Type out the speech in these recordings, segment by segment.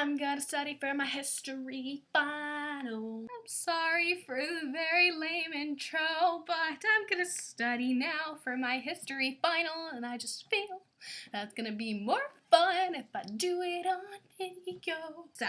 I'm gonna study for my history final. I'm sorry for the very lame intro, but I'm gonna study now for my history final, and I just feel that's gonna be more fun if I do it on video. So,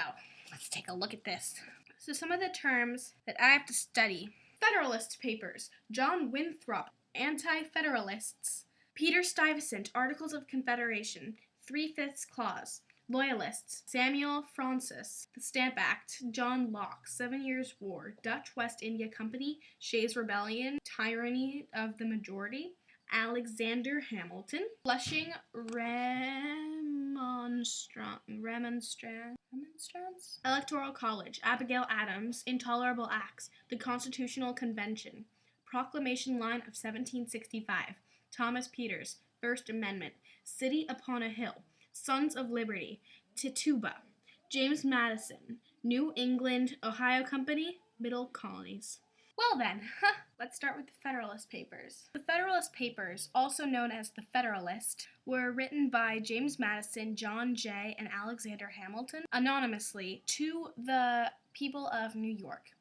let's take a look at this. So some of the terms that I have to study. Federalist Papers, John Winthrop, Anti-Federalists, Peter Stuyvesant, Articles of Confederation, 3/5 Clause, Loyalists, Samuel Francis, the Stamp Act, John Locke, 7 Years' War, Dutch West India Company, Shays' Rebellion, Tyranny of the Majority, Alexander Hamilton, Flushing Remonstrance, Electoral College, Abigail Adams, Intolerable Acts, the Constitutional Convention, Proclamation Line of 1765, Thomas Peters, First Amendment, City Upon a Hill, Sons of Liberty, Tituba, James Madison, New England, Ohio Company, Middle Colonies. Well then, let's start with the Federalist Papers. The Federalist Papers, also known as the Federalist, were written by James Madison, John Jay, and Alexander Hamilton anonymously to the people of New York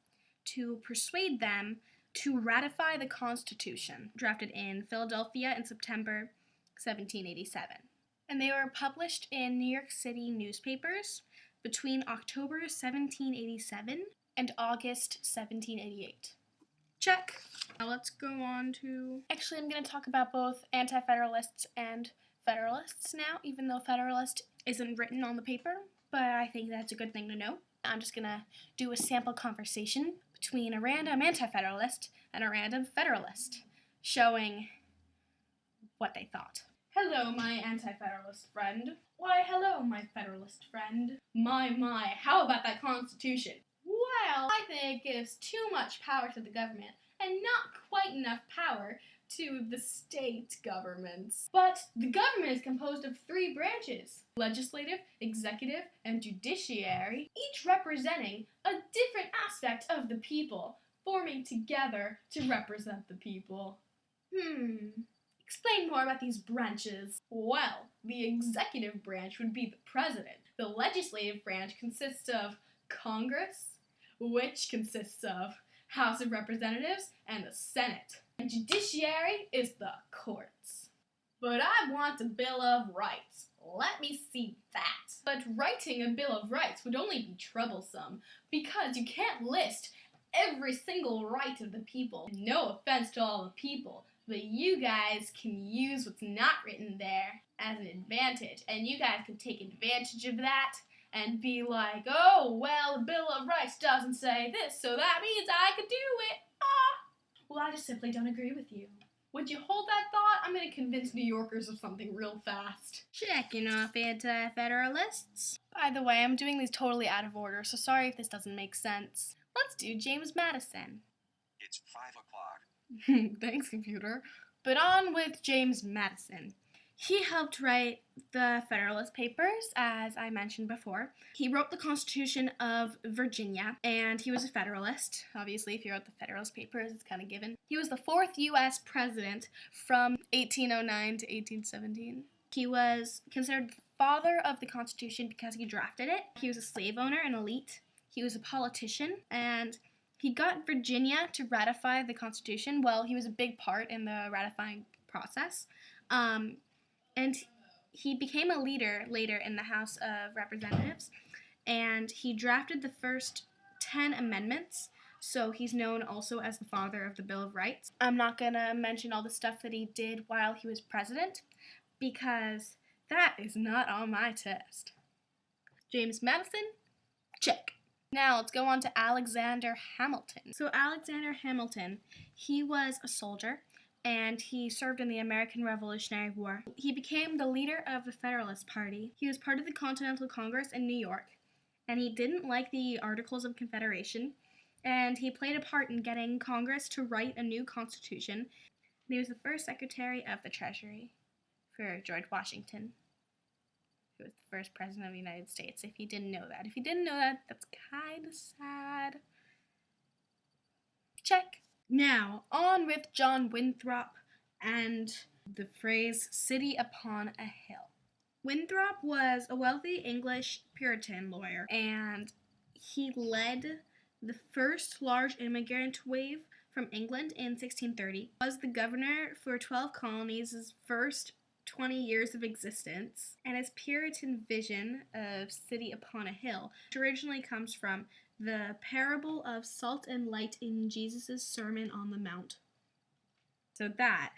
to persuade them to ratify the Constitution, drafted in Philadelphia in September 1787. And they were published in New York City newspapers between October 1787 and August 1788. Check. Now let's go on to... Actually, I'm going to talk about both Anti-Federalists and Federalists now, even though Federalist isn't written on the paper, but I think that's a good thing to know. I'm just going to do a sample conversation between a random Anti-Federalist and a random Federalist, showing what they thought. Hello, my Anti-Federalist friend. Why, hello, my Federalist friend. My, how about that Constitution? Well, I think it gives too much power to the government and not quite enough power to the state governments. But the government is composed of 3 branches: legislative, executive, and judiciary, each representing a different aspect of the people, forming together to represent the people. Explain more about these branches. Well, the executive branch would be the president. The legislative branch consists of Congress, which consists of House of Representatives and the Senate. And judiciary is the courts. But I want a Bill of Rights. Let me see that. But writing a Bill of Rights would only be troublesome, because you can't list every single right of the people. No offense to all the people, but you guys can use what's not written there as an advantage, and you guys can take advantage of that and be like, oh, well, the Bill of Rights doesn't say this, so that means I could do it. Well, I just simply don't agree with you. Would you hold that thought? I'm going to convince New Yorkers of something real fast. Checking off Anti-Federalists. By the way, I'm doing these totally out of order, so sorry if this doesn't make sense. Let's do James Madison. It's 5 o'clock. Thanks, computer. But on with James Madison. He helped write the Federalist Papers, as I mentioned before. He wrote the Constitution of Virginia, and he was a Federalist. Obviously, if you wrote the Federalist Papers, it's kind of given. He was the 4th U.S. president from 1809 to 1817. He was considered the father of the Constitution because he drafted it. He was a slave owner and elite. He was a politician, and he got Virginia to ratify the Constitution. Well, he was a big part in the ratifying process. And he became a leader later in the House of Representatives, and he drafted the first 10 amendments, so he's known also as the father of the Bill of Rights. I'm not going to mention all the stuff that he did while he was president, because that is not on my test. James Madison? Check. Now let's go on to Alexander Hamilton. So Alexander Hamilton, he was a soldier, and he served in the American Revolutionary War. He became the leader of the Federalist Party. He was part of the Continental Congress in New York, and he didn't like the Articles of Confederation, and he played a part in getting Congress to write a new constitution. And he was the first Secretary of the Treasury for George Washington, who was the first president of the United States, if you didn't know that. If you didn't know that, that's kind of sad. Check. Now, on with John Winthrop and the phrase, city upon a hill. Winthrop was a wealthy English Puritan lawyer, and he led the first large immigrant wave from England in 1630. Was the governor for 12 colonies' first 20 years of existence, and his Puritan vision of city upon a hill, which originally comes from the parable of salt and light in Jesus' Sermon on the Mount. So that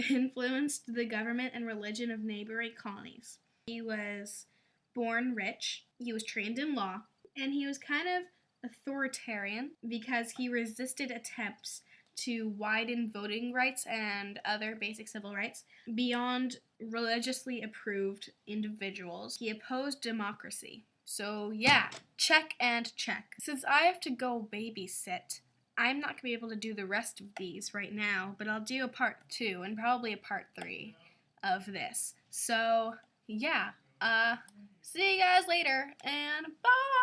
influenced the government and religion of neighboring colonies. He was born rich, he was trained in law, and he was kind of authoritarian because he resisted attempts to widen voting rights and other basic civil rights beyond religiously approved individuals. He opposed democracy. So yeah, check and check. Since I have to go babysit, I'm not going to be able to do the rest of these right now, but I'll do a part 2 and probably a part 3 of this. So, yeah, see you guys later, and bye!